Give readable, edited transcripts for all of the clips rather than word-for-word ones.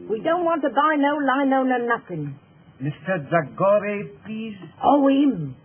We don't want to buy no lino, no nothing. Mr. Zagore, please. Oh, him.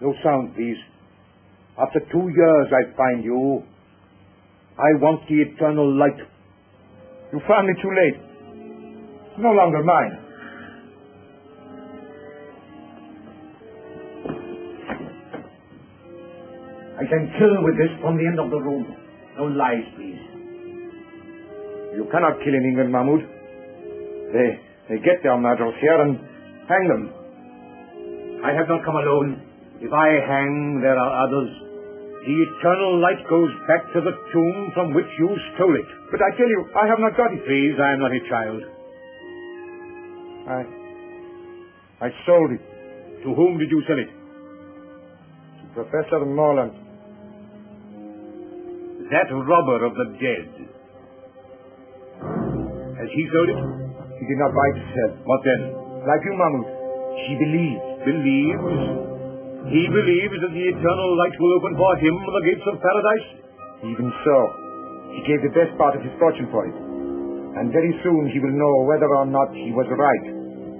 No sound, please. After 2 years I find you. I want the eternal light. You found me too late. It's no longer mine. I can kill with this from the end of the room. No lies, please. You cannot kill in England, Mahmoud. They get their murderers here and hang them. I have not come alone. If I hang, there are others. The eternal light goes back to the tomb from which you stole it. But I tell you, I have not got it. Please, I am not a child. I sold it. To whom did you sell it? To Professor Morlant. That robber of the dead. Has he sold it? He did not buy it to sell. What then? Like you, Mahmoud. She believes. Believes? He believes that the eternal light will open for him the gates of paradise? Even so. He gave the best part of his fortune for it. And very soon he will know whether or not he was right.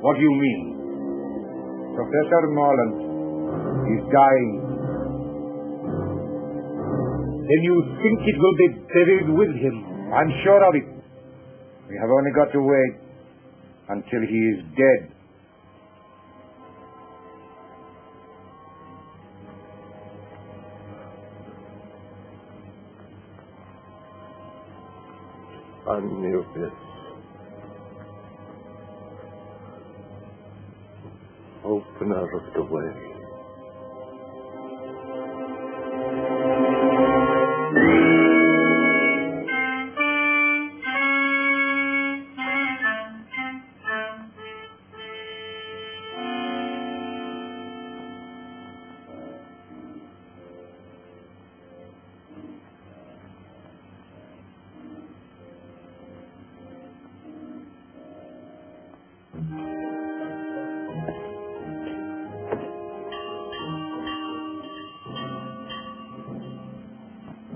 What do you mean? Professor Morlant is dying. Then you think it will be buried with him? I'm sure of it. We have only got to wait until he is dead. Anubis. Opener of the way.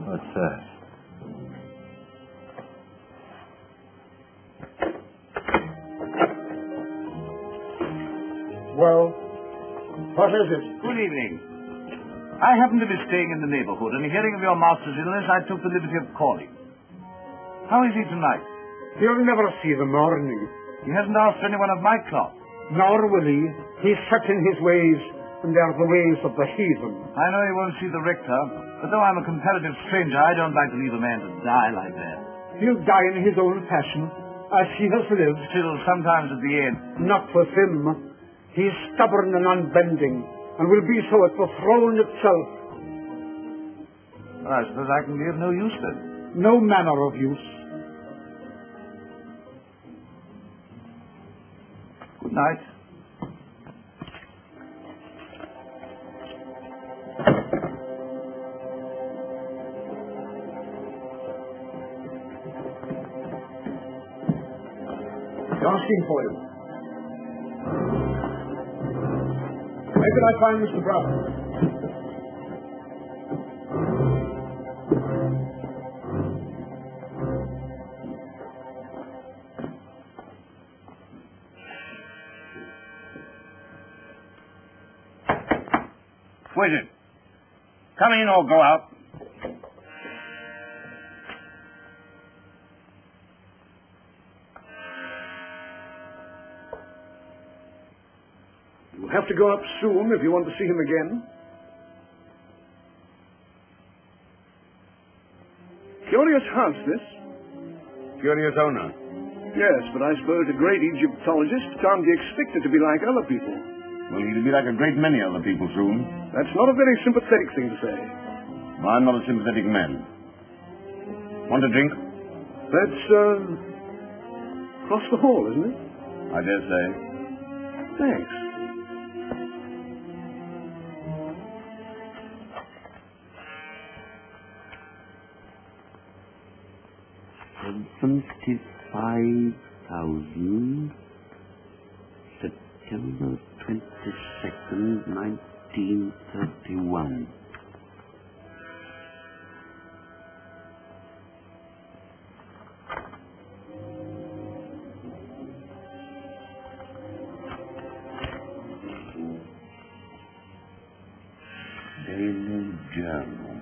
What's that? Well, what is it? Good evening. I happen to be staying in the neighborhood, and hearing of your master's illness, I took the liberty of calling. How is he tonight? You'll never see the morning. He hasn't asked anyone of my cloth. Nor will he. He's set in his ways, and they're the ways of the heathen. I know he won't see the rector, but though I'm a comparative stranger, I don't like to leave a man to die like that. He'll die in his own fashion, as he has lived. Still, sometimes at the end. Not with him. He's stubborn and unbending, and will be so at the throne itself. Well, I suppose I can be of no use then. No manner of use. Good night. Asking for you. Where could I find Mr. Brown? Who is it? Come in or go out. You'll have to go up soon if you want to see him again. Curious house, this. Curious owner. Yes, but I suppose a great Egyptologist can't be expected to be like other people. Well, he'll be like a great many other people soon. That's not a very sympathetic thing to say. I'm not a sympathetic man. Want a drink? That's, across the hall, isn't it? I dare say. Thanks. $75,000, September 22nd, 1931. Daily Journal.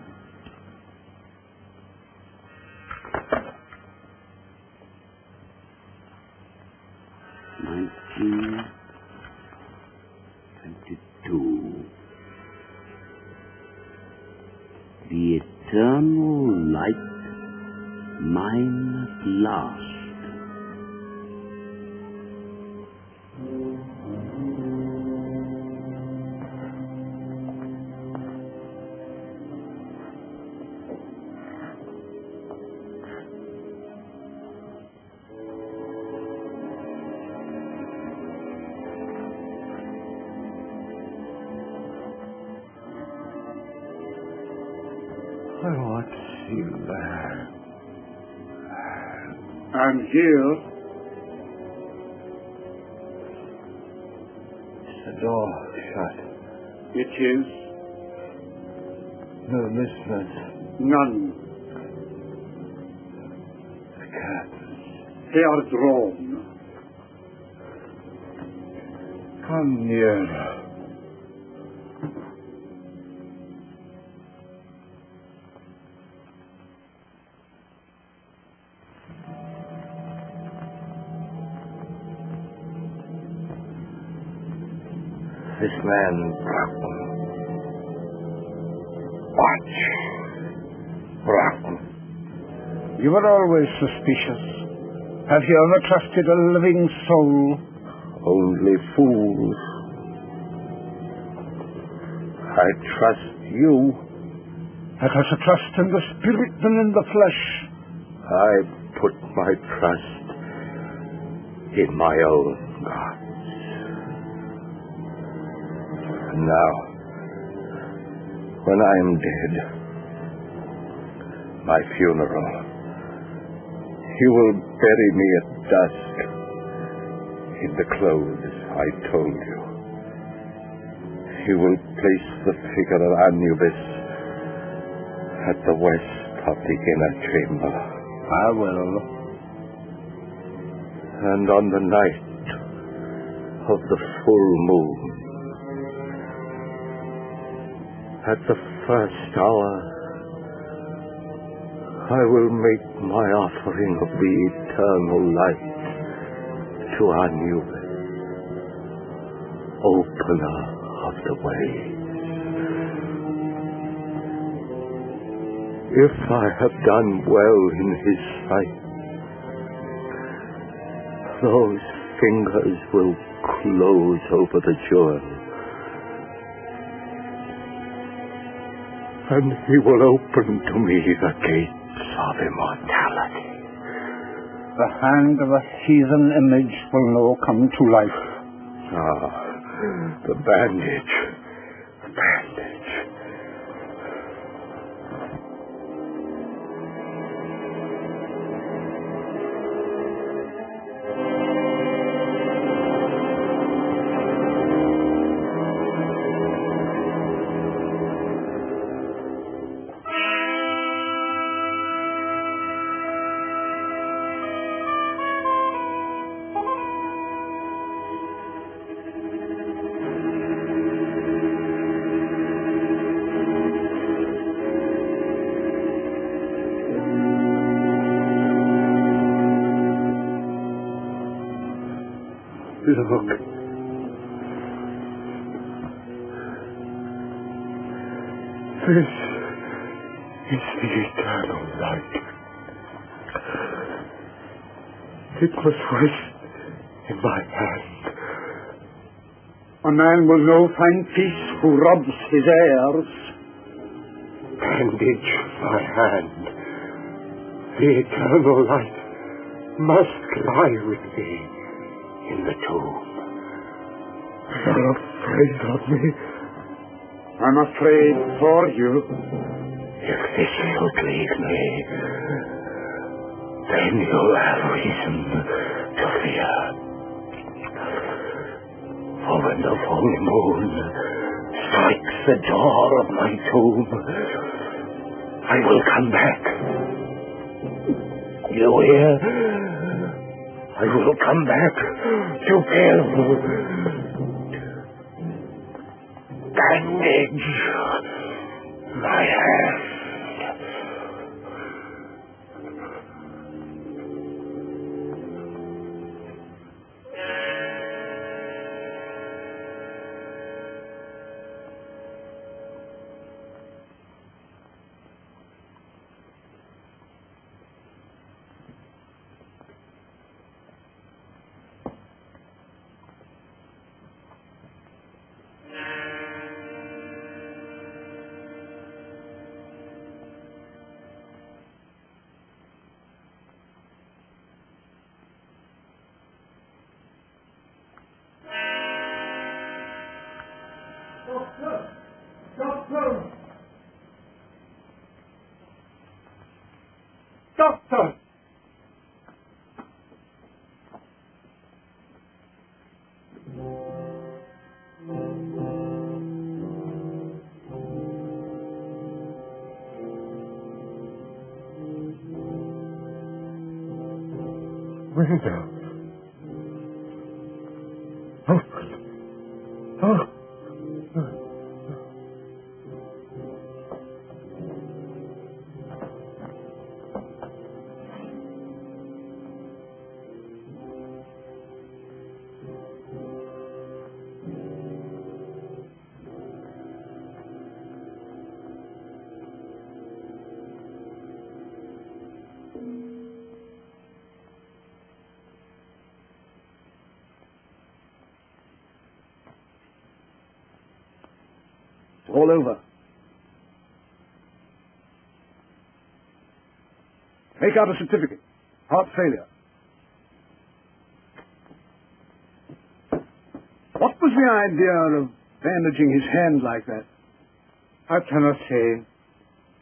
The eternal light, mine at last. What's there? And here, The door shut. it is No listeners. none. The curtains. They are drawn. Come nearer. This man, watch. Broughton. You were always suspicious. Have you ever trusted a living soul? Only fools. I trust you. Let us trust in the spirit than in the flesh. I put my trust in my own God. And now, when I am dead, my funeral, he will bury me at dusk in the clothes I told you. He will place the figure of Anubis at the west of the inner chamber. I will. And on the night of the full moon, at the first hour, I will make my offering of the eternal light to Anubis, opener of the ways. If I have done well in his sight, those fingers will close over the jewel, and he will open to me the gates of immortality. The hand of a heathen image will now come to life. Ah, the bandage. The bandage. Look. This is the eternal light. It was rest in my hand. A man will know find peace who robs his heirs. Bandage my hand. The eternal light must lie with me in the tomb. You're afraid of me? I'm afraid for you. If this should leave me, then you'll have reason to fear. For when the full moon strikes the door of my tomb, I will come back. You hear? I will come back to kill. Bandage my hand. Doctor! Window. Open. Oh. All over. Make out a certificate. Heart failure. What was the idea of bandaging his hand like that? I cannot say.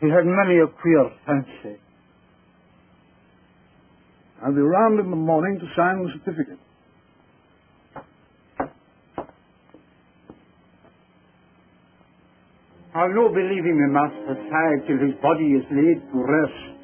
He had many a queer fancy. I'll be round in the morning to sign the certificate. I'll no believe him a master side till his body is laid to rest.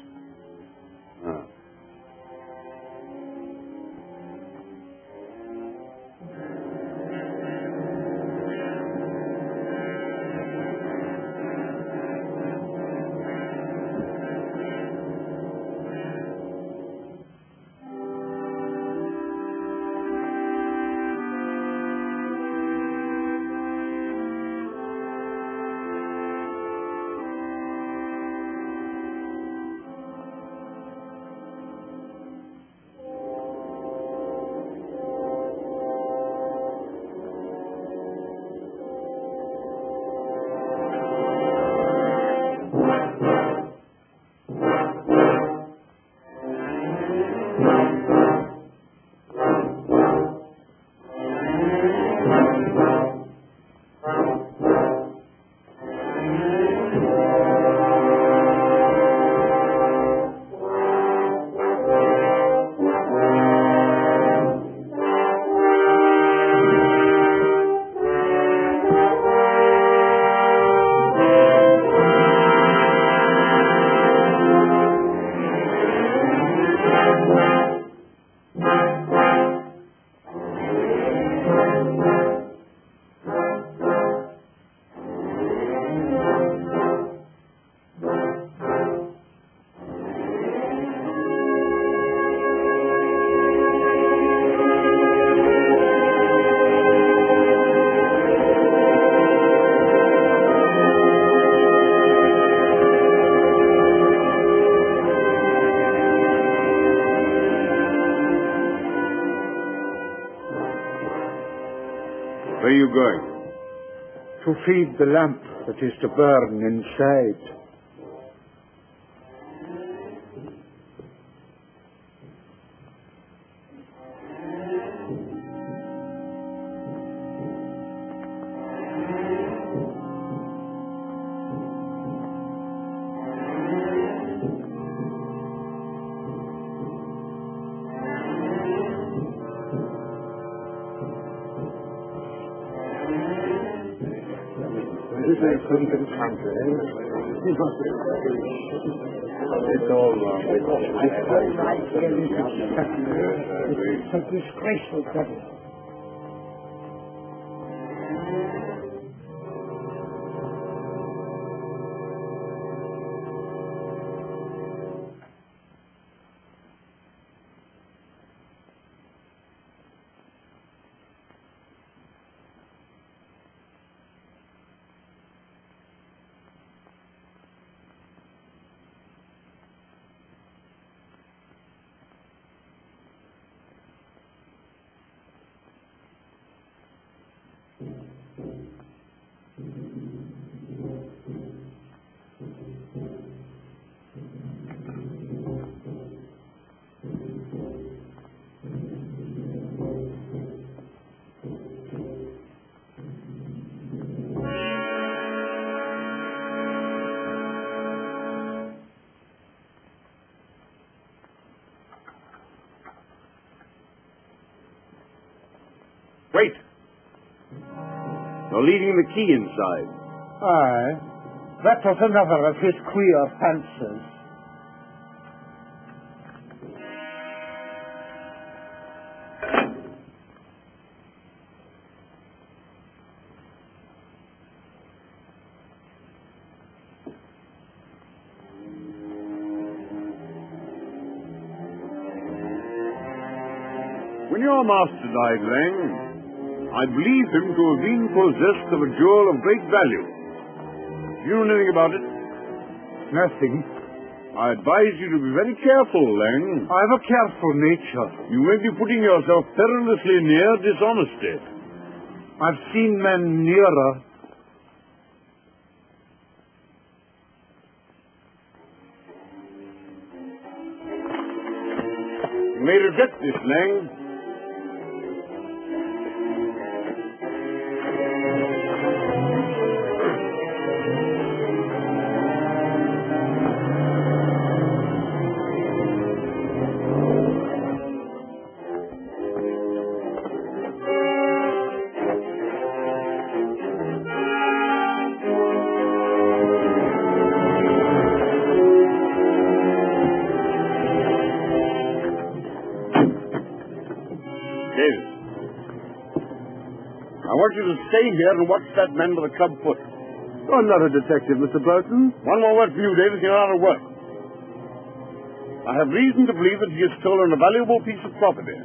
going? To feed the lamp that is to burn inside. It's all wrong. It's a disgraceful devil. Wait! You're leaving the key inside. Aye. That was another of his queer fancies. When your master died, Laing, I believe him to have been possessed of a jewel of great value. Do you know anything about it? Nothing. I advise you to be very careful, Laing. I have a careful nature. You may be putting yourself perilously near dishonesty. I've seen men nearer. You may regret this, Laing. I want you to stay here and watch that man with the club foot. I'm not a detective, Mr. Burton. One more word for you, Davis. You're out of work. I have reason to believe that he has stolen a valuable piece of property.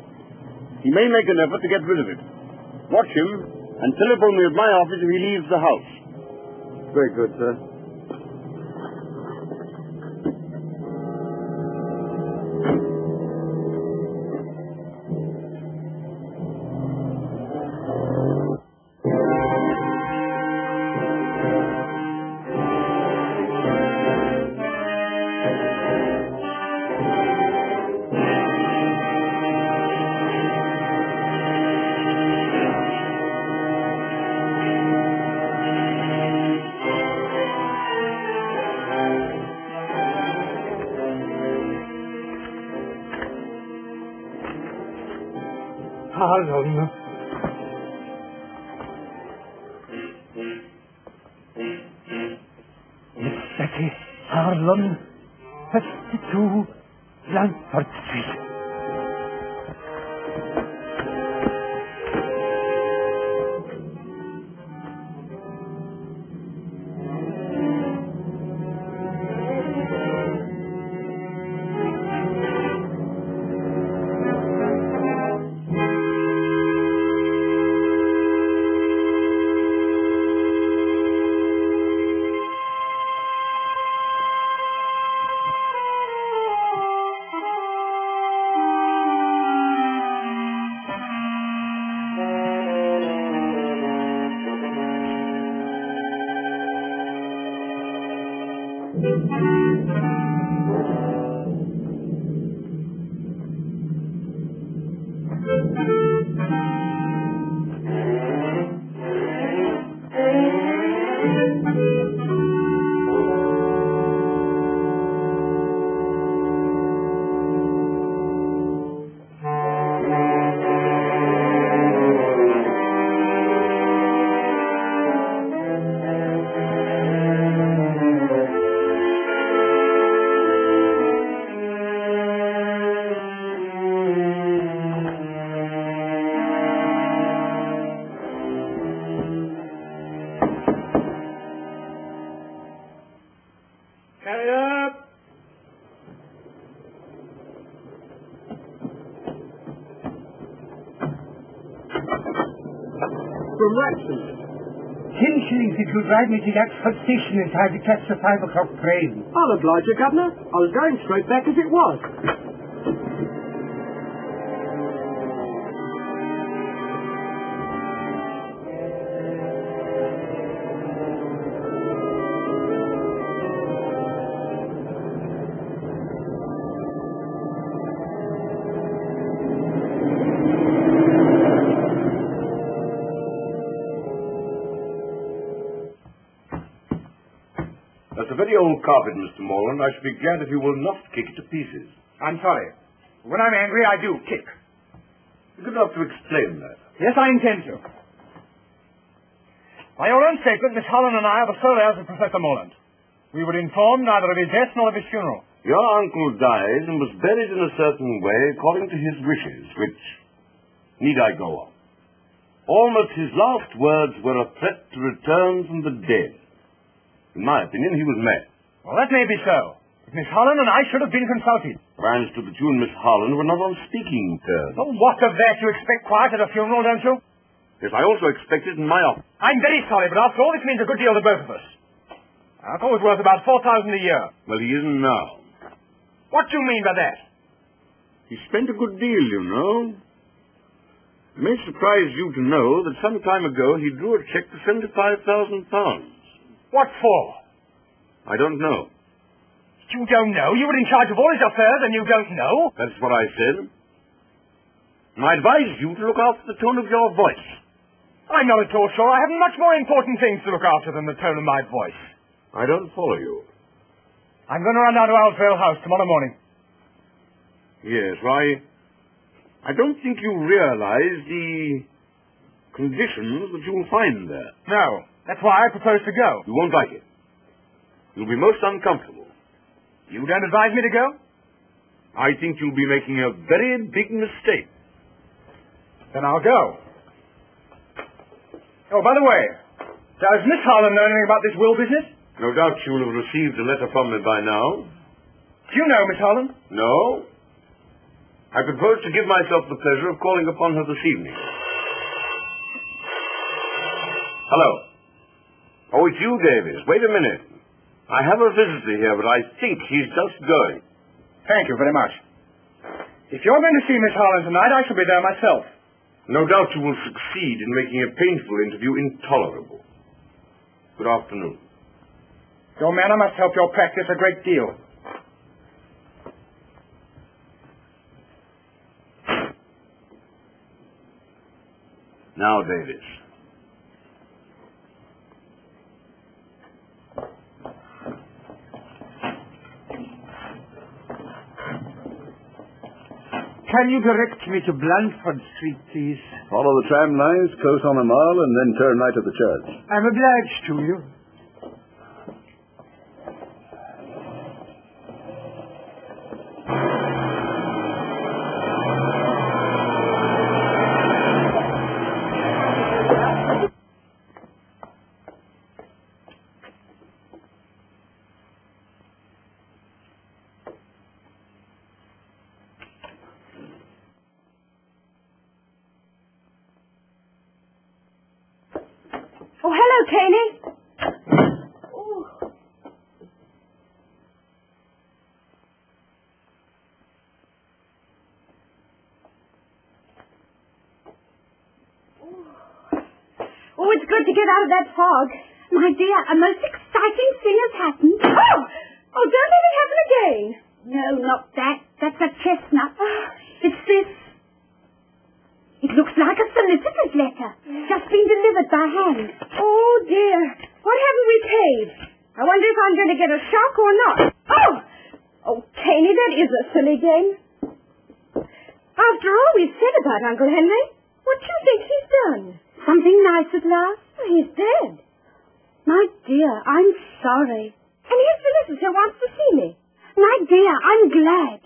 He may make an effort to get rid of it. Watch him and telephone me at my office if he leaves the house. Very good, sir. Harlan. Miss Betty Harlan, 52 Langford Street. From Watson. 10 shillings if you drive me to Yaxford Station in time to catch the 5 o'clock train. I'll oblige you, Governor. I was going straight back as it was. That's a very old carpet, Mr. Morland. I should be glad if you will not kick it to pieces. I'm sorry. When I'm angry, I do kick. You're good enough to explain that. Yes, I intend to. By your own statement, Miss Holland and I are the sole heirs of Professor Morland. We were informed neither of his death nor of his funeral. Your uncle died and was buried in a certain way according to his wishes, which... Need I go on? Almost his last words were a threat to return from the dead. In my opinion, he was mad. Well, that may be so. But Miss Holland and I should have been consulted. I understood that you and Miss Holland were not on speaking terms. Well, what of that? You expect quiet at a funeral, don't you? Yes, I also expect it in my office. I'm very sorry, but after all, this means a good deal to both of us. Our uncle was worth about $4,000 a year. Well, he isn't now. What do you mean by that? He spent a good deal, you know. It may surprise you to know that some time ago he drew a cheque for £75,000. What for? I don't know. You don't know? You were in charge of all his affairs and you don't know? That's what I said. And I advise you to look after the tone of your voice. I'm not at all sure. I have much more important things to look after than the tone of my voice. I don't follow you. I'm going to run down to Alvale House tomorrow morning. Yes, why, I don't think you realize the conditions that you will find there. No, that's why I propose to go. You won't like it. You'll be most uncomfortable. You don't advise me to go? I think you'll be making a very big mistake. Then I'll go. Oh, by the way, does Miss Holland know anything about this will business? No doubt she will have received a letter from me by now. Do you know Miss Holland? No. I propose to give myself the pleasure of calling upon her this evening. Hello. Oh, it's you, Davis. Wait a minute. I have a visitor here, but I think he's just going. Thank you very much. If you're going to see Miss Holland tonight, I shall be there myself. No doubt you will succeed in making a painful interview intolerable. Good afternoon. Your manner must help your practice a great deal. Now, Davis. Can you direct me to Blandford Street, please? Follow the tram lines, close on a mile, and then turn right at the church. I'm obliged to you. Oh, hello, Caney. Oh, it's good to get out of that fog. My dear, a most exciting thing has happened. Oh! going to get a shock or not? Oh! Oh, Caney, that is a silly game. After all we've said about Uncle Henry, what do you think he's done? Something nice at last? He's dead. My dear, I'm sorry. And his solicitor wants to see me. My dear, I'm glad.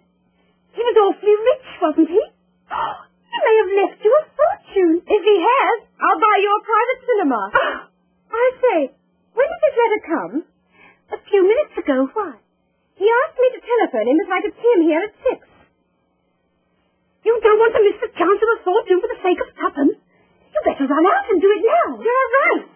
He was awfully rich, wasn't he? Oh, he may have left you a fortune. If he has, I'll buy you a private cinema. Oh. I say, when did this letter come? A few minutes ago. Why? He asked me to telephone him if I could see him here at 6. You don't want to miss the chance of a fortune for the sake of tuppence. You better run out and do it now. You're right.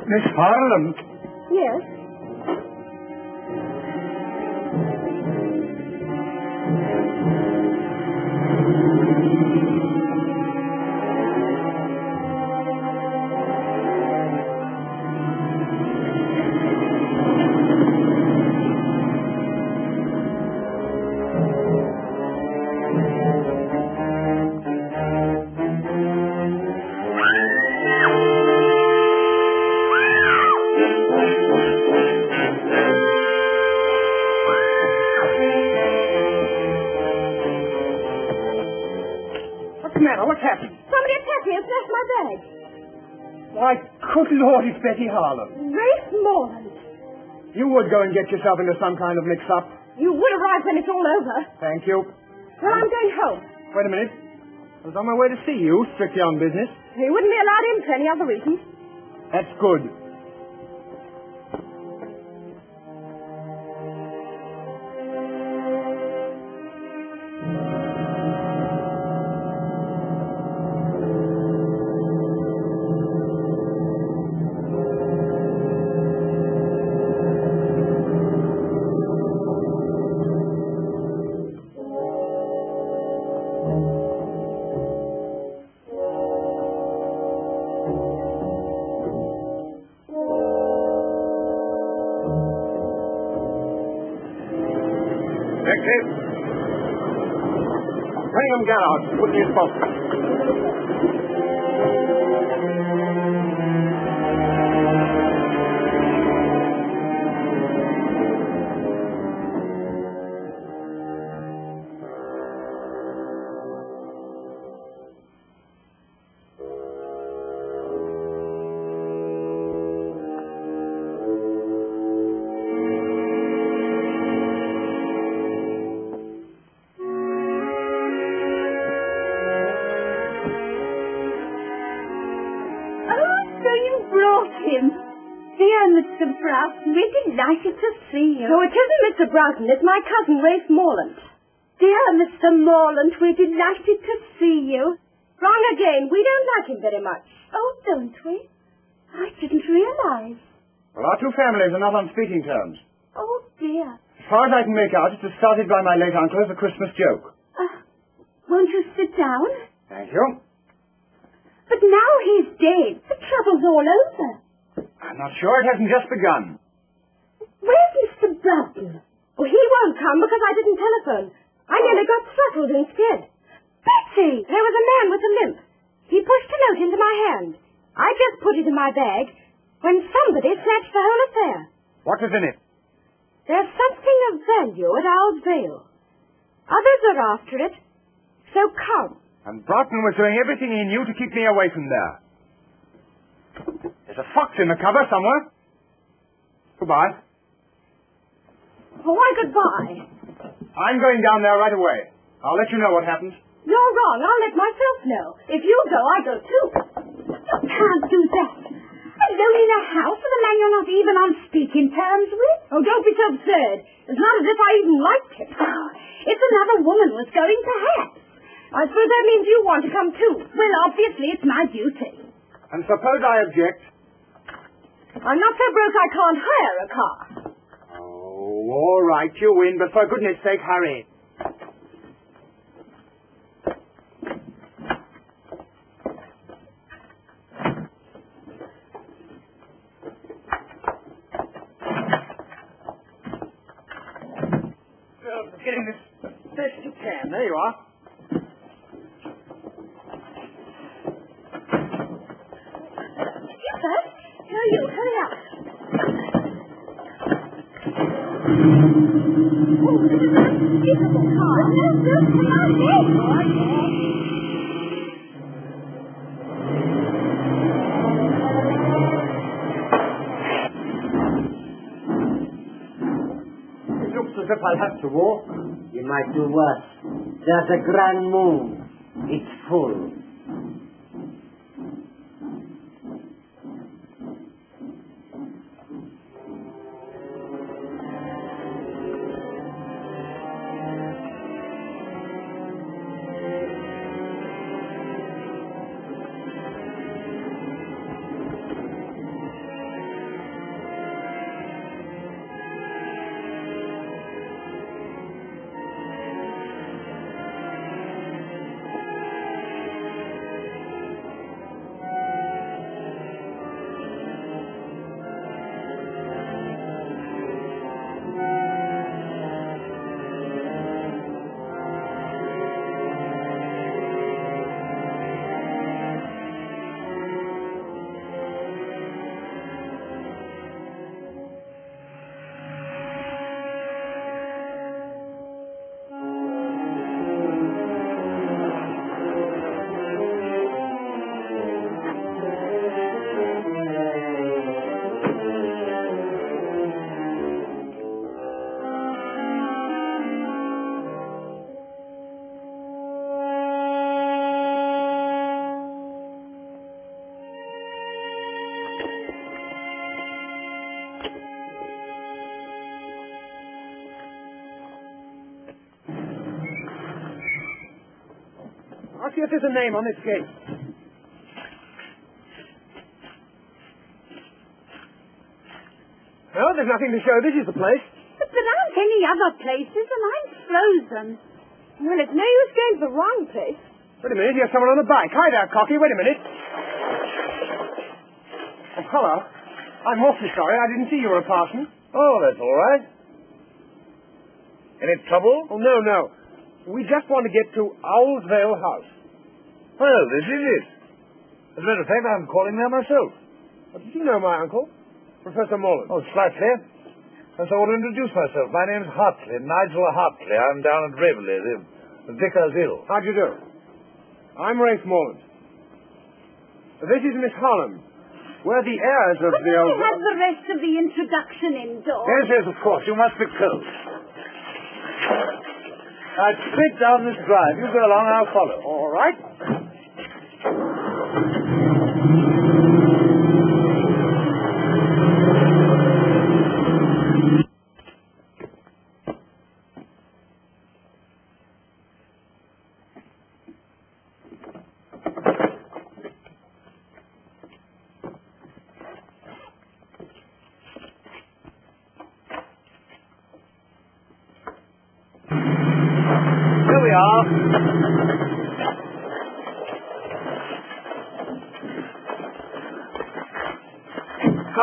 Miss Harlan. Yes? What's happened? Somebody attacked me and snatched my bag. Why, good Lord, it's Betty Harlan. Rafe Morland. You would go and get yourself into some kind of mix-up. You will arrive when it's all over. Thank you. Well, I'm going home. Wait a minute. I was on my way to see you, strictly on business. You wouldn't be allowed in for any other reason. That's good. Bring him gallows. Put in his post. We're delighted to see you. No, it isn't Mr. Broughton. It's my cousin, Rafe Morlant. Dear Mr. Morlant, we're delighted to see you. Wrong again. We don't like him very much. Oh, don't we? I didn't realize. Well, our two families are not on speaking terms. Oh, dear. As far as I can make out, it was started by my late uncle as a Christmas joke. Won't you sit down? Thank you. But now he's dead. The trouble's all over. I'm not sure. It hasn't just begun. Where's Mr. Broughton? Oh, he won't come because I didn't telephone. I nearly got throttled instead. Betsy! There was a man with a limp. He pushed a note into my hand. I just put it in my bag when somebody snatched the whole affair. What was in it? There's something of value at Owl's Vale. Others are after it. So come. And Broughton was doing everything he knew to keep me away from there. There's a fox in the cover somewhere. Goodbye. Why goodbye? I'm going down there right away. I'll let you know what happens. You're wrong. I'll let myself know. If you go, I go too. You can't do that. Alone in a house with a man you're not even on speaking terms with. Oh, don't be so absurd. It's not as if I even liked him. If another woman was going, perhaps. I suppose that means you want to come too. Well, obviously it's my duty. And suppose I object? I'm not so broke I can't hire a car. Oh, all right, you win, but for goodness sake, hurry. Getting this best you can. There you are. You first. No, you. Hurry up. Oh, this is an unskippable car. No, come on, yes. It looks as if I'll have to walk. You might do worse. There's a grand moon. It's full. I'll see if there's a name on this gate. No, there's nothing to show. This is the place. But there aren't any other places, and I'm frozen. Well, it's no use going to the wrong place. Wait a minute, here's someone on a bike. Hi there, Cocky. Wait a minute. Oh, hello. I'm awfully sorry. I didn't see you were a parson. Oh, that's all right. Any trouble? Oh, no. We just want to get to Owl's Vale House. Well, this is it. As a matter of fact, I'm calling there myself. Did you know my uncle, Professor Morlant? Oh, slightly. And so I will introduce myself. My name's Hartley, Nigel Hartley. I'm down at Raveley. The vicar's ill. How do you do? I'm Rafe Morlant. This is Miss Holland. We're the heirs of the old... Couldn't we have the rest of the introduction indoors? Yes, of course. You must be close. Straight down this drive. You go along, I'll follow. All right.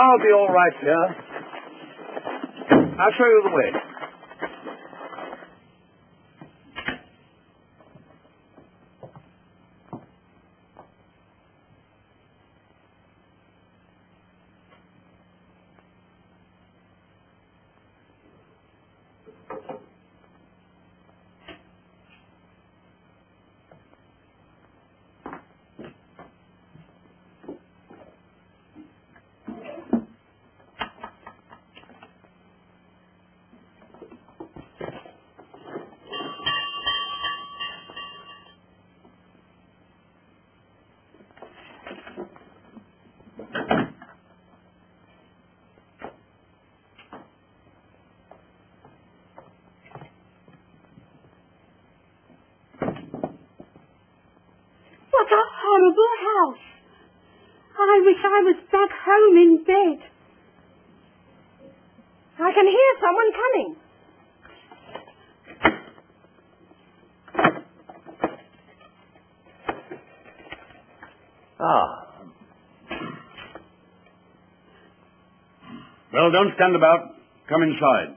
I'll be all right here. I'll show you the way. What a horrible house. I wish I was back home in bed. I can hear someone coming. Well, don't stand about. Come inside.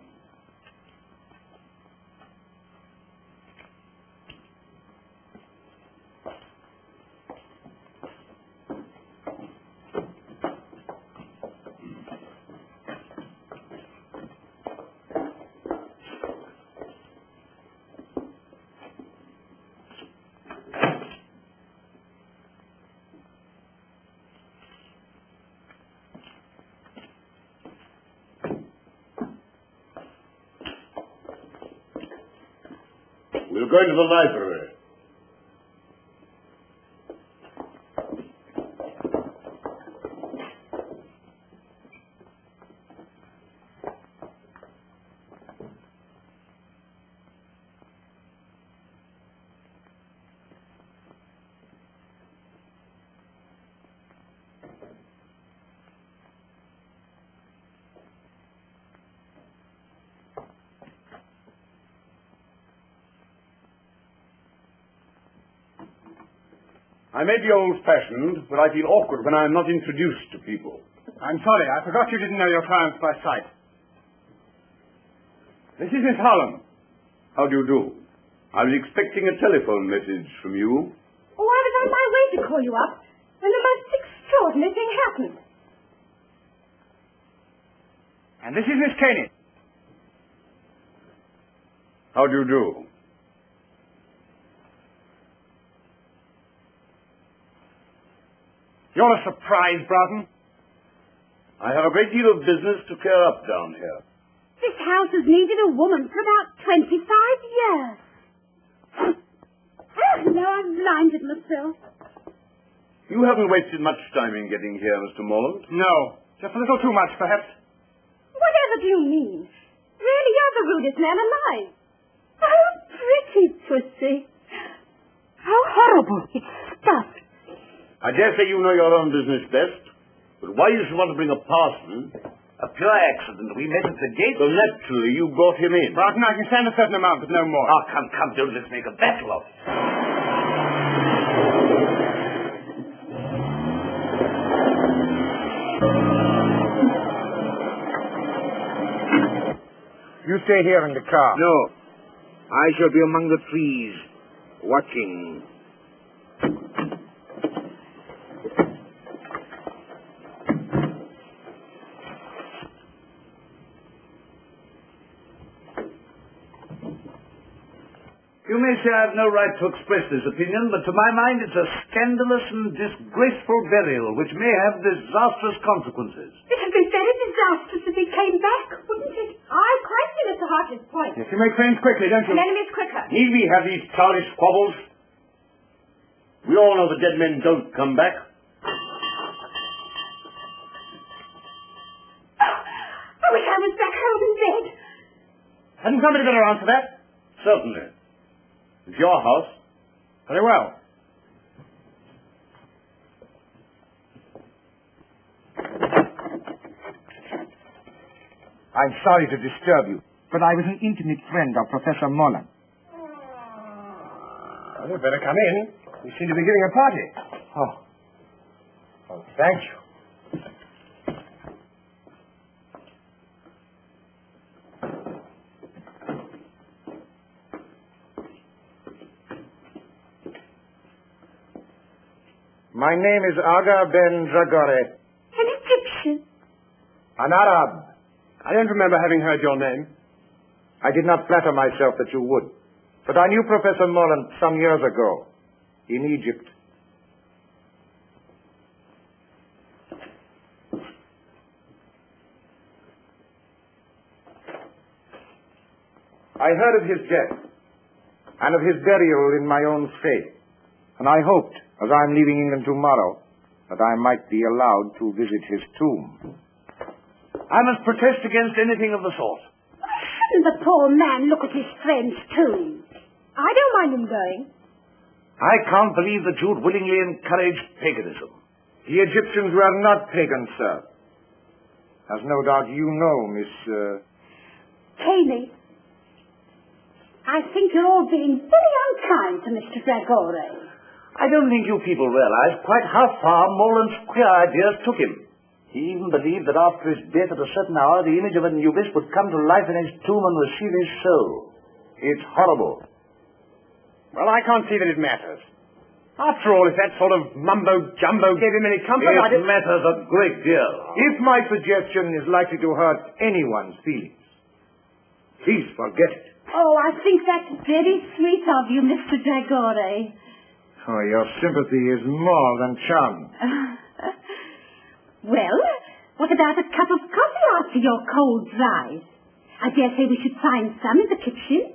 We'll go into the library. I may be old-fashioned, but I feel awkward when I'm not introduced to people. I'm sorry, I forgot you didn't know your clients by sight. This is Miss Holland. How do you do? I was expecting a telephone message from you. Oh, I was on my way to call you up, and the most extraordinary thing happened. And this is Miss Caney. How do you do? You're a surprise, Broughton. I have a great deal of business to clear up down here. This house has needed a woman for about 25 years. Oh, no, I've blinded myself. You haven't wasted much time in getting here, Mr. Morland. No, just a little too much, perhaps. Whatever do you mean? Really, you're the rudest man alive. Oh, pretty pussy. How horrible. It's stuffed. I dare say you know your own business best, but why you should want to bring a parson? A pure accident. We met at the gate. So naturally you brought him in. Broughton, I can stand a certain amount, but no more. Oh, come, don't let's make a battle of it. You stay here in the car. No, I shall be among the trees, watching. You may say I have no right to express this opinion, but to my mind it's a scandalous and disgraceful burial which may have disastrous consequences. It would be very disastrous if he came back, wouldn't it? I quite see Mr. Hartley's point. Yes, you make friends quickly, don't you? An enemy's quicker. Need we have these childish squabbles? We all know the dead men don't come back. I wish I was back home in bed. Hadn't somebody better answer that? Certainly. It's your house. Very well. I'm sorry to disturb you, but I was an intimate friend of Professor Morlant. Well, you'd better come in. We seem to be giving a party. Oh, thank you. My name is Aga Ben Dragore. An Egyptian. An Arab. I don't remember having heard your name. I did not flatter myself that you would. But I knew Professor Morlant some years ago, in Egypt. I heard of his death, and of his burial in my own faith, and I hoped, as I'm leaving England tomorrow, that I might be allowed to visit his tomb. I must protest against anything of the sort. Shouldn't the poor man look at his friend's tomb? I don't mind him going. I can't believe that you'd willingly encourage paganism. The Egyptians were not pagans, sir. As no doubt you know, Miss... Caney, I think you're all being very unkind to Mr. Dragore. I don't think you people realize quite how far Morland's queer ideas took him. He even believed that after his death at a certain hour, the image of Anubis would come to life in his tomb and receive his soul. It's horrible. Well, I can't see that it matters. After all, if that sort of mumbo-jumbo gave him any comfort, It matters a great deal. If my suggestion is likely to hurt anyone's feelings, please forget it. Oh, I think that's very sweet of you, Mr. Dragore. Oh, your sympathy is more than charming. Well, what about a cup of coffee after your cold dries? I dare say we should find some in the kitchen.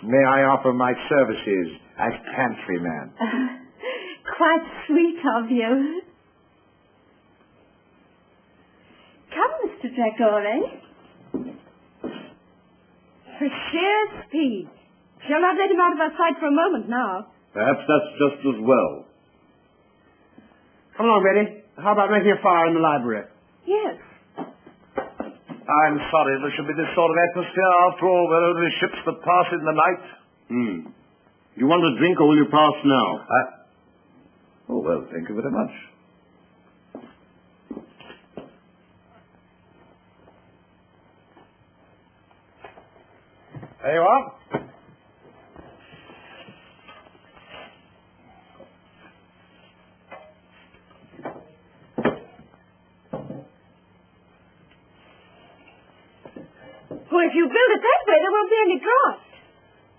May I offer my services as pantryman? Quite sweet of you. Come, Mr. Dragore. For sheer speed. Shall not let him out of our sight for a moment now. Perhaps that's just as well. Come along, Betty. How about making a fire in the library? Yes. I'm sorry there should be this sort of atmosphere. After all, we're only ships that pass in the night. You want a drink or will you pass now? Oh, well, thank you very much. There you are. Well, if you build it that way, there won't be any draught.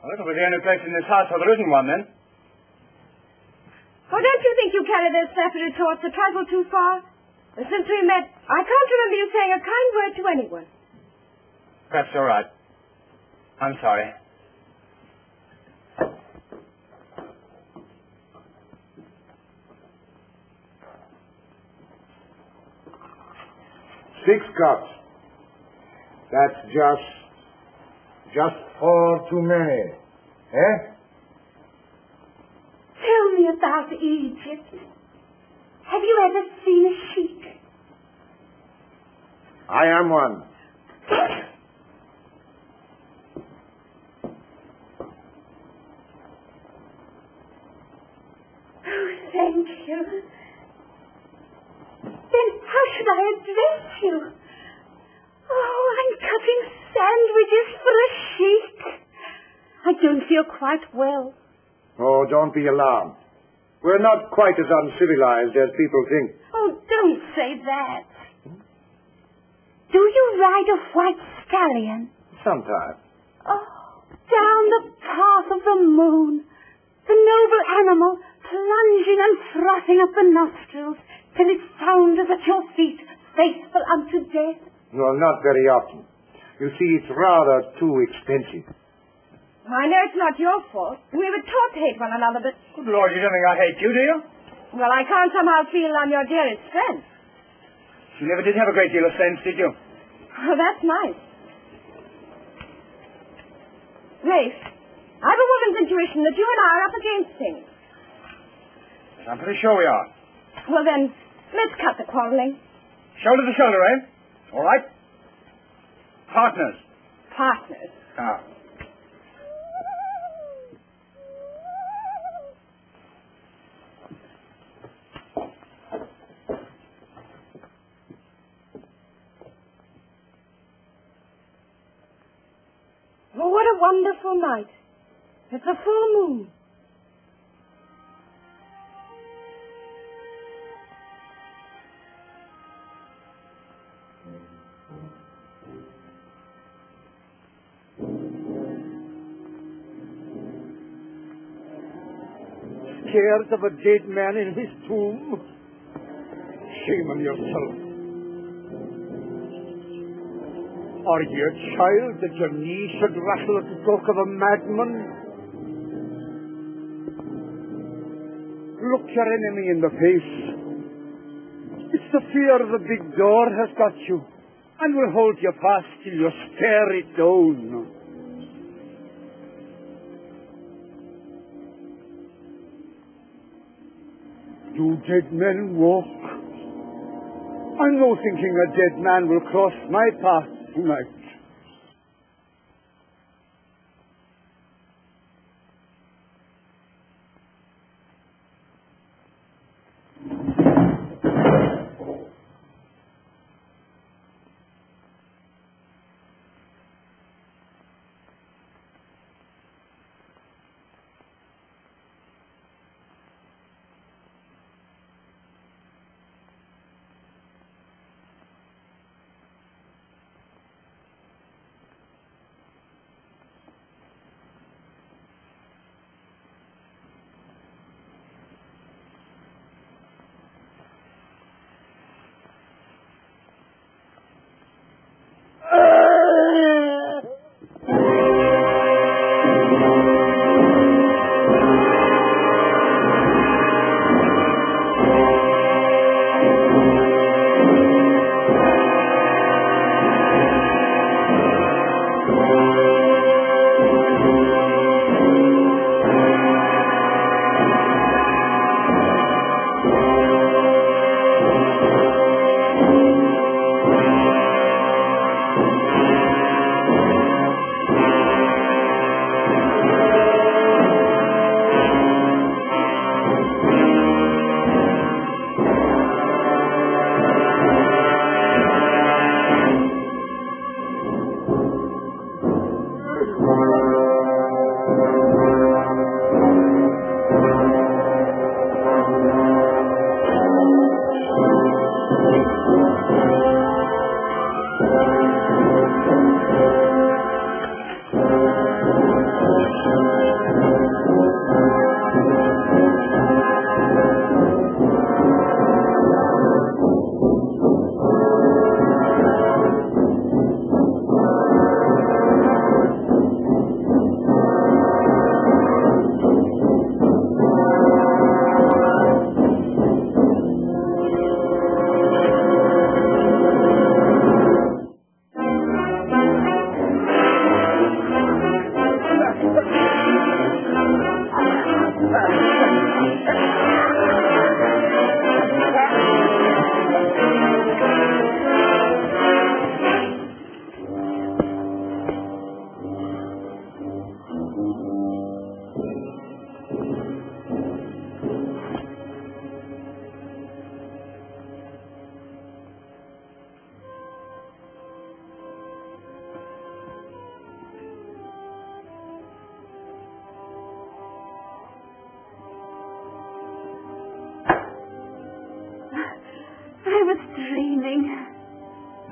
Well, it'll be the only place in this house where there isn't one, then. Oh, don't you think you carry those flappy retorts a trifle too far? Since we met, I can't remember you saying a kind word to anyone. Perhaps you're right. I'm sorry. Six cups. That's just 4 too many. Eh? Tell me about Egypt. Have you ever seen a sheik? I am one. Oh, thank you. Then how should I address you? Oh, I'm cutting sandwiches for a sheik. I don't feel quite well. Oh, don't be alarmed. We're not quite as uncivilized as people think. Oh, don't say that. Do you ride a white stallion? Sometimes. Oh, down the path of the moon, the noble animal plunging and frothing up the nostrils till it soundeth at your feet, faithful unto death. Well, not very often. You see, it's rather too expensive. I know it's not your fault. We were taught to hate one another, but... Good Lord, you don't think I hate you, do you? Well, I can't somehow feel I'm your dearest friend. You never did have a great deal of sense, did you? Oh, that's nice. Rafe, I've a woman's intuition that you and I are up against things. I'm pretty sure we are. Well, then, let's cut the quarreling. Shoulder to shoulder, eh? All right. Partners. Partners. Ah. Oh, what a wonderful night. It's a full moon. Scared of a dead man in his tomb? Shame on yourself. Are you a child that your knees should rattle at the talk of a madman? Look your enemy in the face. It's the fear of the big door has got you, and will hold you fast till you stare it down. Do dead men walk? I'm no thinking a dead man will cross my path tonight.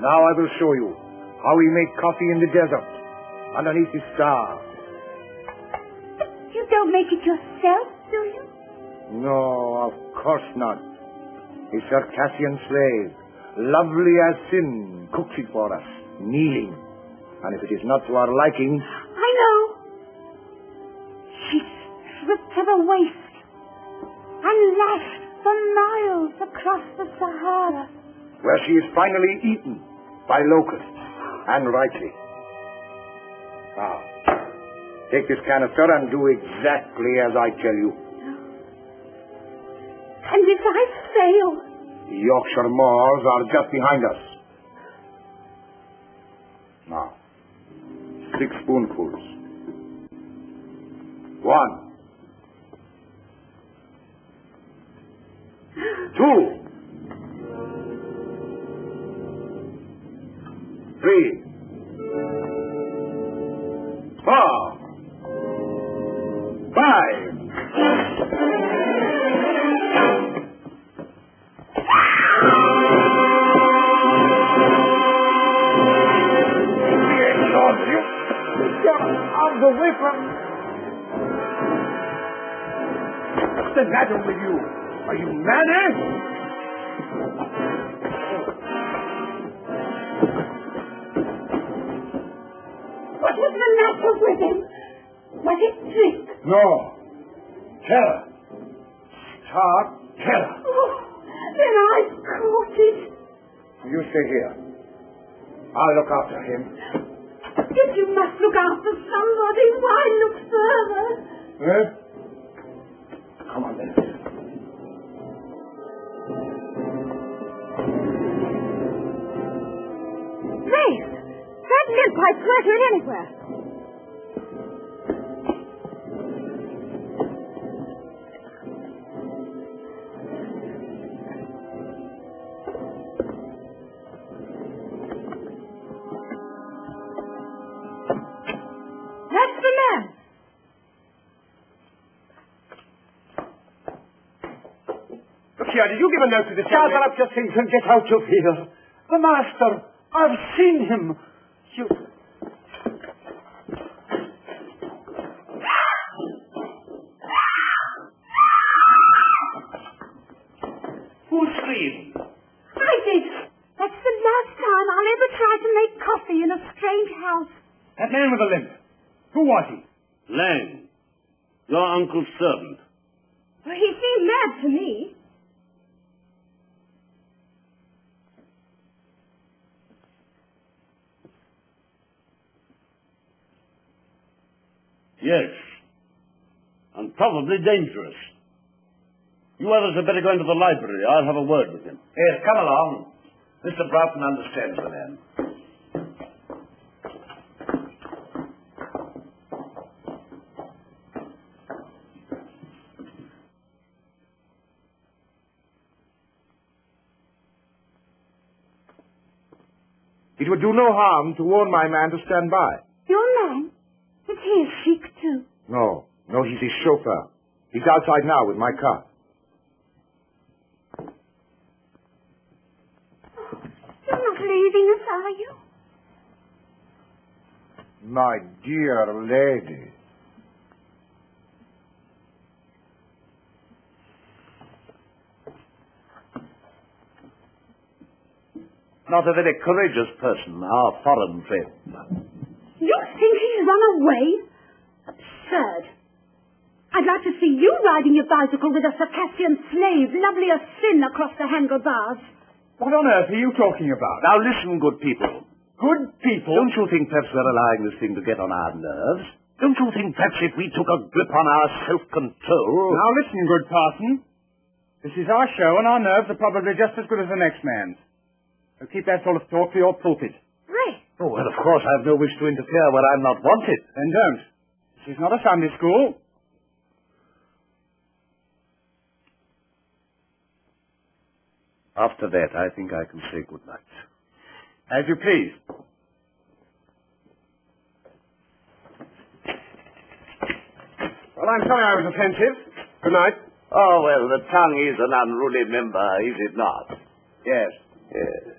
Now I will show you how we make coffee in the desert, underneath the stars. You don't make it yourself, do you? No, of course not. A Circassian slave, lovely as sin, cooks it for us, kneeling. And if it is not to our liking... I know. She's stripped to the waist and lashed for miles across the Sahara. Where she is finally eaten by locusts, and rightly. Now, take this canister and do exactly as I tell you. And if I fail? The Yorkshire Moors are just behind us. Now, 6 spoonfuls. 1. 2. 3. 4. 5. arms away from... What's the matter with you? Are you mad, eh? What was the matter with him? Was it drink? No. Terror. Stark terror. Oh, then I caught it. You stay here. I'll look after him. If you must look after somebody, why look further? Eh? Come on, then. Rafe, that limp I flatter it anywhere. That's the man. Look here, did you give a note to this young Gather up your things and get out of here. The master, I've seen him. You... Who screamed? I did. That's the last time I'll ever try to make coffee in a strange house. That man with the limp. Who was he? Laing, your uncle's servant. Well, he seemed mad to me. Yes. And probably dangerous. You others had better go into the library. I'll have a word with him. Yes, come along. Mr. Broughton understands the man. It would do no harm to warn my man to stand by. Your man? Is he a sheik too? No, he's his chauffeur. He's outside now with my car. You're not leaving us, are you? My dear lady. Not a very courageous person, our foreign friend. You think he's run away? Absurd. I'd like to see you riding your bicycle with a Circassian slave, lovely as sin, across the handlebars. What on earth are you talking about? Now listen, good people. Good people? Don't you think perhaps we're allowing this thing to get on our nerves? Don't you think perhaps if we took a grip on our self-control... Now listen, good parson. This is our show, and our nerves are probably just as good as the next man's. So keep that sort of talk for your pulpit. Ray. Oh, well, of course, I have no wish to interfere where I'm not wanted. Then don't. This is not a Sunday school. After that, I think I can say good night. As you please. Well, I'm sorry I was offensive. Good night. Oh, well, the tongue is an unruly member, is it not? Yes. Yes.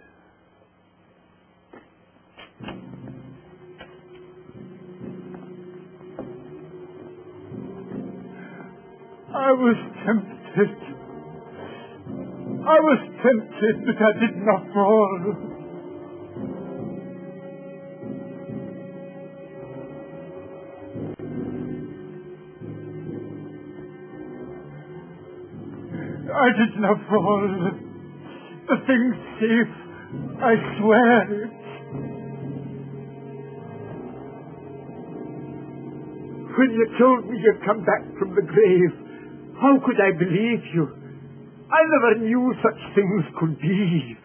I was tempted. But I did not fall. I did not fall. The thing's safe. I swear it. When you told me you'd come back from the grave, how could I believe you? I never knew such things could be.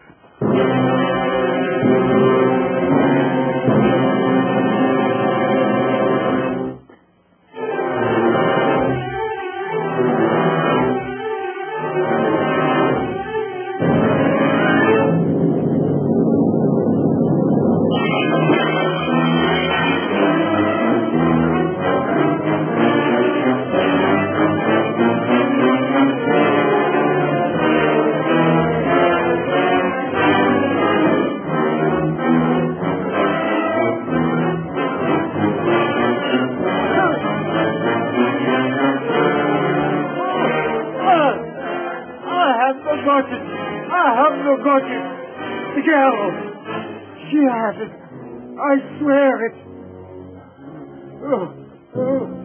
got it. The girl. She has it. I swear it. Oh, oh.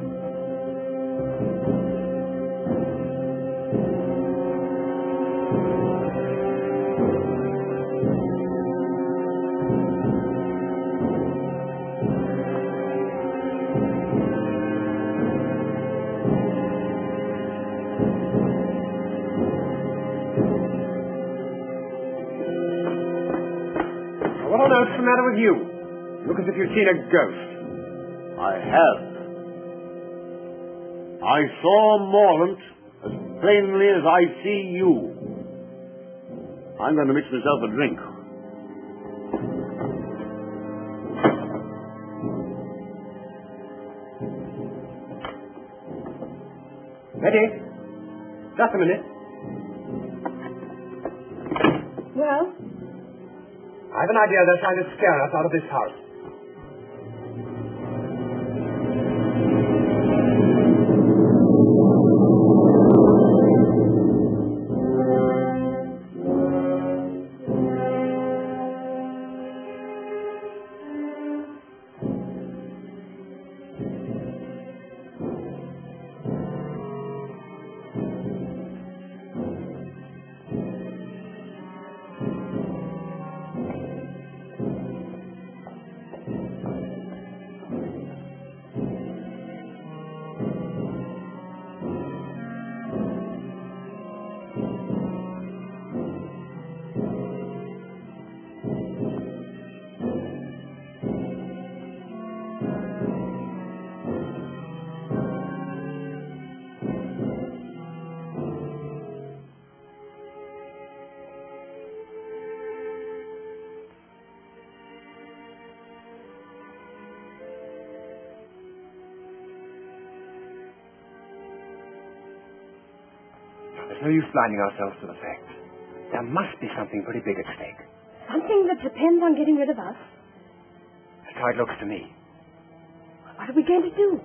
What's the matter with you? Look as if you'd seen a ghost. I have. I saw Morlant as plainly as I see you. I'm going to mix myself a drink. Betty, just a minute. Well? I have an idea they're trying to scare us out of this house. There's no use blinding ourselves to the facts. There must be something pretty big at stake. Something that depends on getting rid of us? That's how it looks to me. What are we going to do?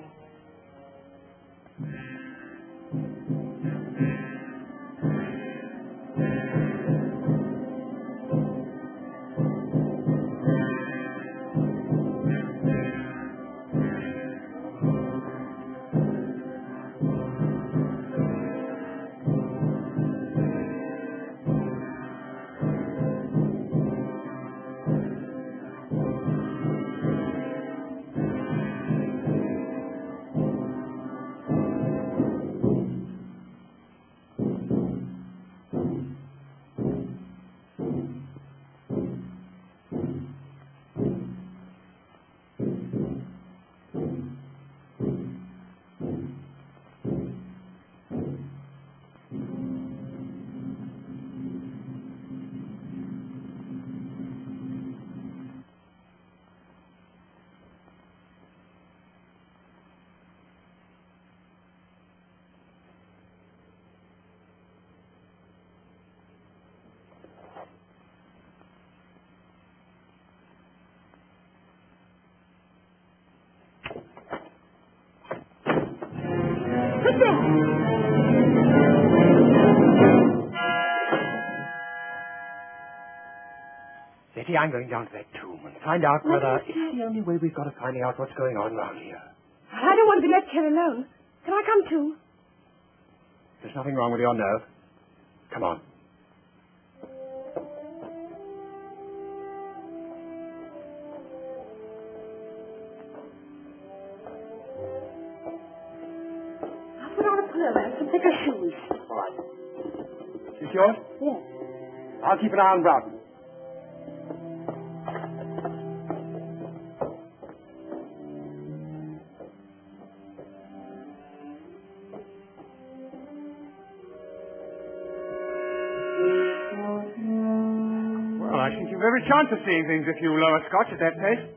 Betty, I'm going down to that tomb and find out whether it's the only way we've got of finding out what's going on around here. I don't want to be left here alone. Can I come too? There's nothing wrong with your nerve. Come on. I'll put on a pullover and some thicker shoes. All right. Is this yours? Yes. I'll keep an eye on Broughton. Well, I think you've every chance of seeing things if you lower Scotch at that pace.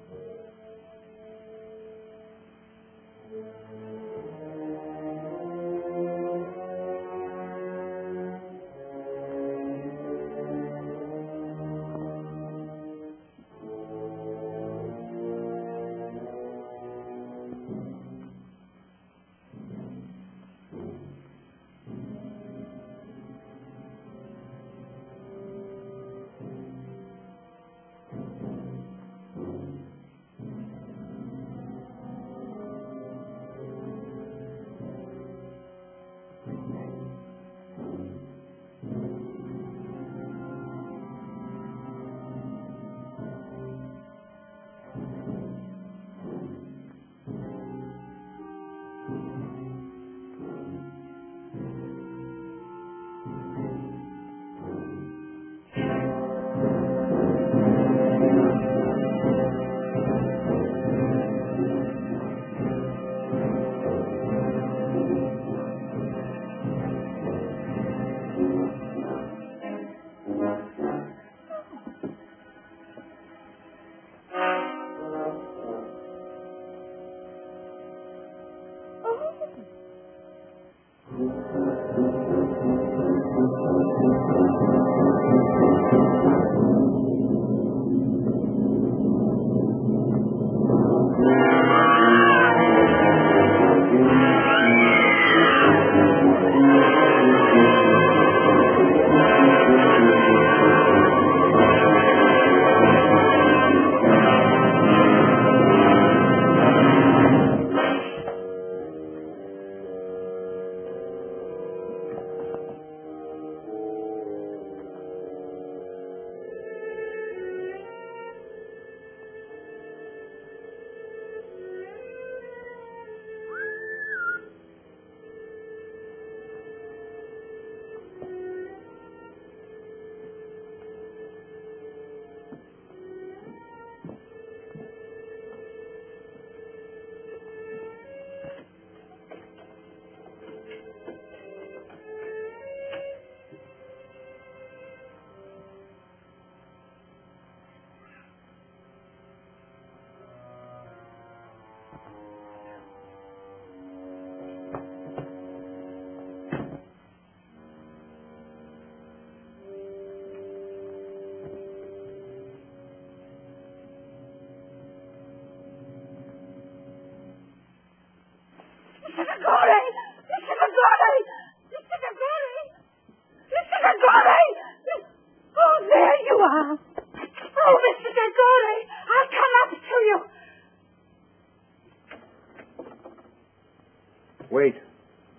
Wait.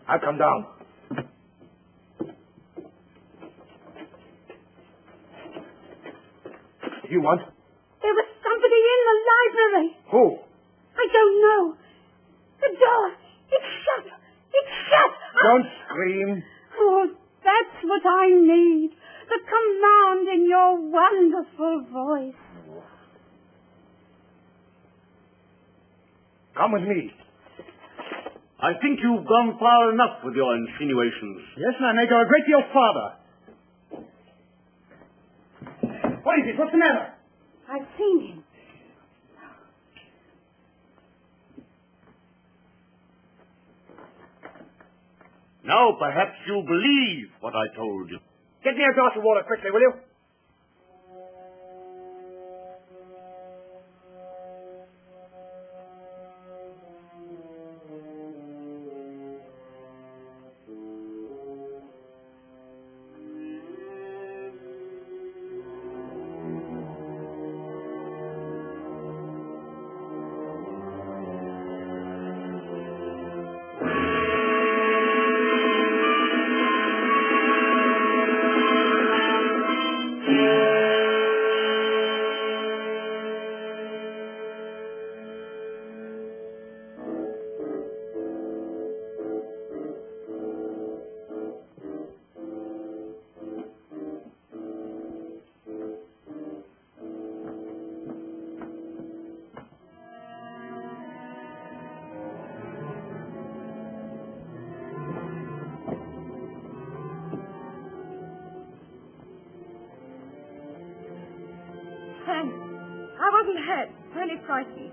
I'll come down. What do you want? There was somebody in the library. Who? I don't know. The door. It's shut. It's shut. Don't scream. Oh, that's what I need. The command in your wonderful voice. Come with me. I think you've gone far enough with your insinuations. Yes, and I may go a great deal farther. What is it? What's the matter? I've seen him. Now perhaps you believe what I told you. Get me a glass of water quickly, will you? I wasn't hurt. Really frightened.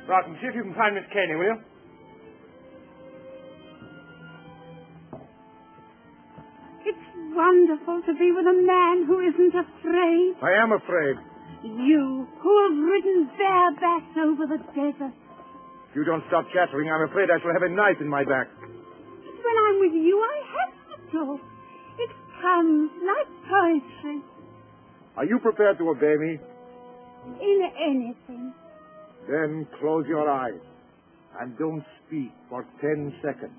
Broughton, see if you can find Miss Caney, will you? It's wonderful to be with a man who isn't afraid. I am afraid. You, who have ridden bareback over the desert. If you don't stop chattering, I'm afraid I shall have a knife in my back. When I'm with you, I have to talk. It comes like poetry. Are you prepared to obey me? In anything. Then close your eyes and don't speak for 10 seconds.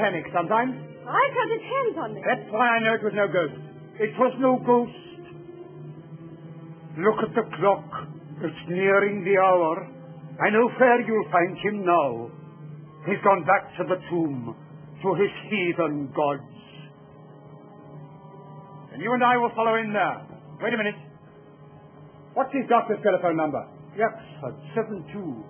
Panic sometimes. I felt his hands on me. That's why I know it was no ghost. It was no ghost. Look at the clock. It's nearing the hour. I know where you'll find him now. He's gone back to the tomb, to his heathen gods. And you and I will follow in there. Wait a minute. What's his doctor's telephone number? Yaxford 72.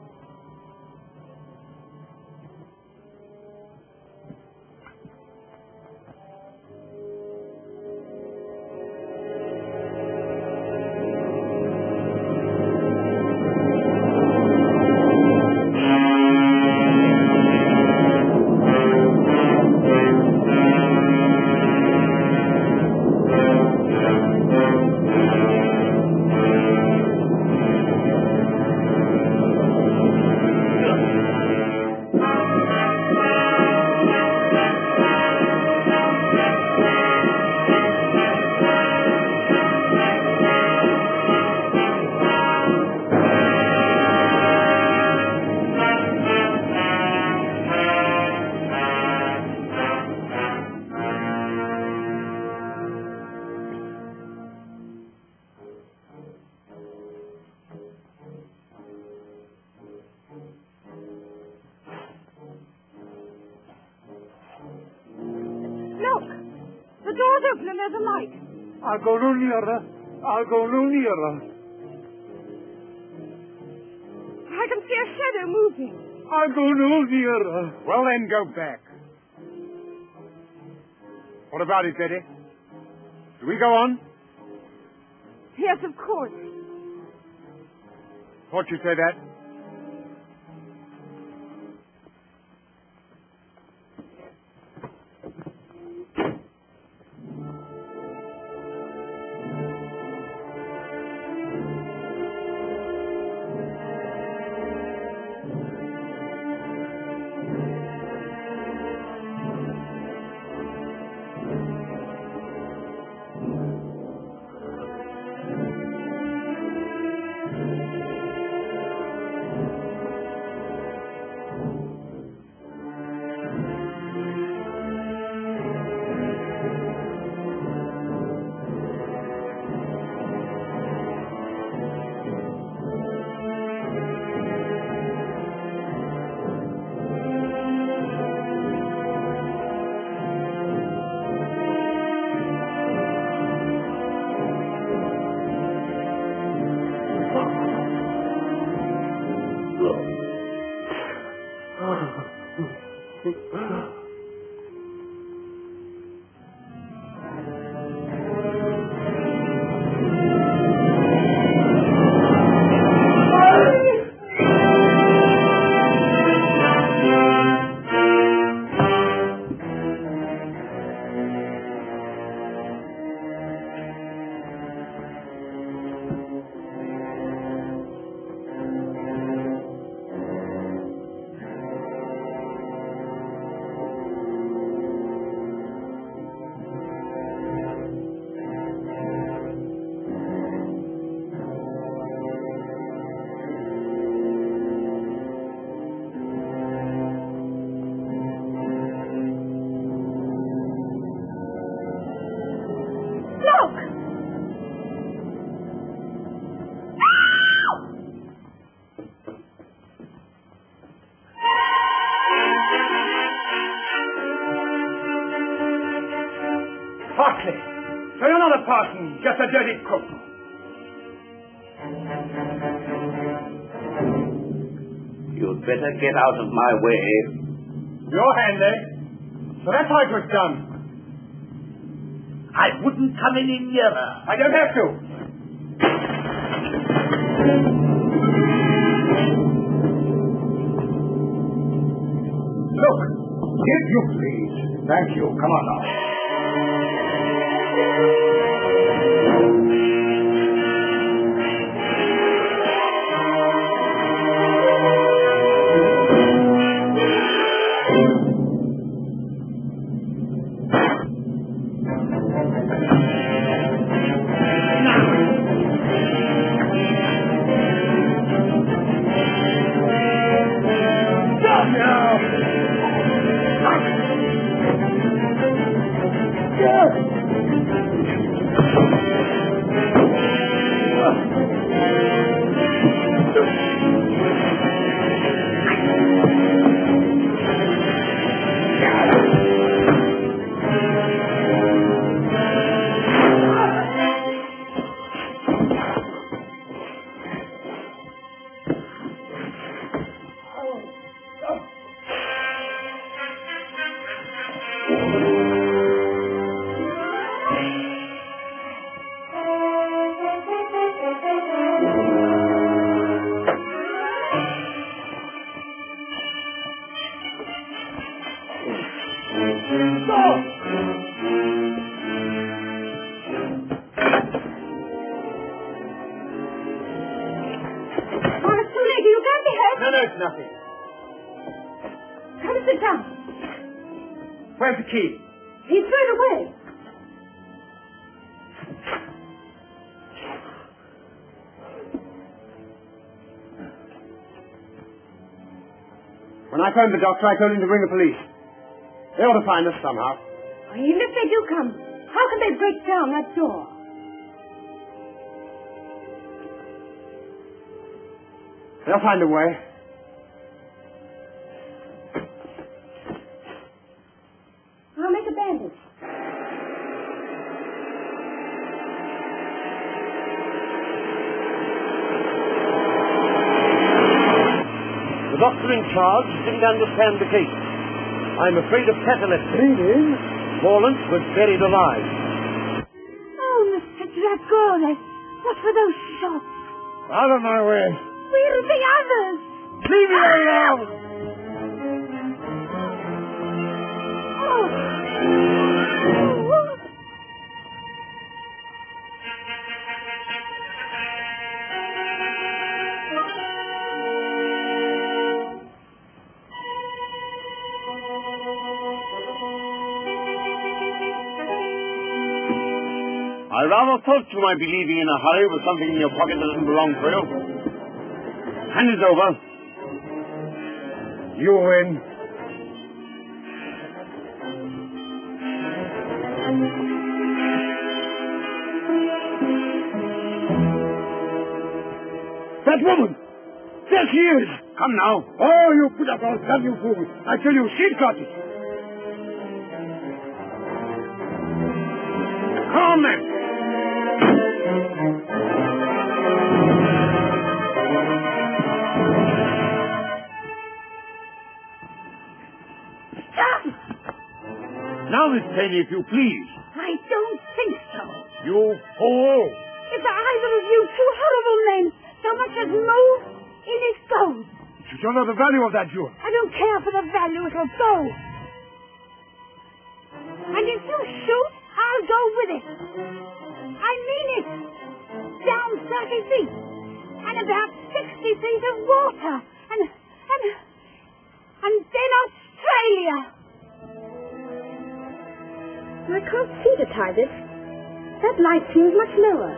There's a light. I'll go no nearer. I'll go no nearer. I can see a shadow moving. I'm going to here. Well, then, go back. What about it, Betty? Do we go on? Yes, of course. Thought you'd say that. Partly. So you're not a parson, just a dirty cook. You'd better get out of my way. Your hand, eh? So that's how it was done. I wouldn't come any nearer. I don't have to. Look, if you please. Thank you. Come on now. Where's the key? He threw it away. When I phoned the doctor, I told him to bring the police. They ought to find us somehow. Even if they do come, how can they break down that door? They'll find a way. I'll make a bandage. The doctor in charge didn't understand the case. I'm afraid of catalepsy. Meaning? Morlant was buried alive. Oh, Mr. Dragone, what were those shots? Out of my way. Where are the others? Leave me alone! Oh. I rather thought you might be leaving in a hurry with something in your pocket that doesn't belong to you. Hand it over. You win. That woman! There she is! Come now. Oh, you put up all gun, you fool! I tell you, she's got it! Come on, then. Stop! Now, Miss Taney, if you please. I don't think so. You fool. If either of you two horrible men so much as move, in it goes. You don't know the value of that jewel. I don't care for the value, it'll go. And if you shoot, I'll go with it. I mean it. Down 30 feet. And about 60 feet of water. And then Australia. I can't see the target. That light seems much lower.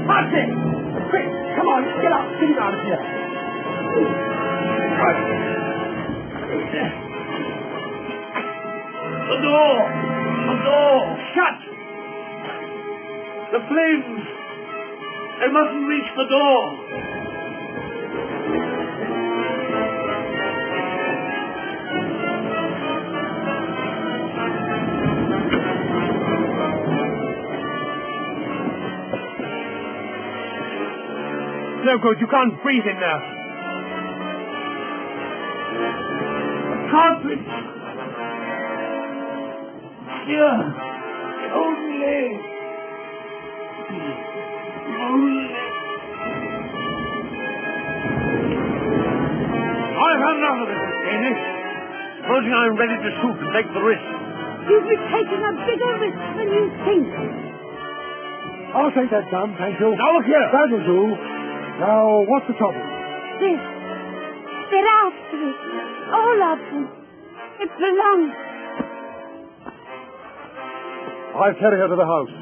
That's it! Quick, come on, get out of here. The door! The door! Shut! The flames! They mustn't reach the door! No good, you can't breathe in there. Can't we? Here. Only. I've had enough of this, Miss Taney. Supposing I'm ready to shoot and take the risk. You'll be taking a bigger risk than you think. I'll take that gun, thank you. Now look here. That'll do. Now, what's the trouble? They're after it. All of them. It belongs. I'll carry her to the house.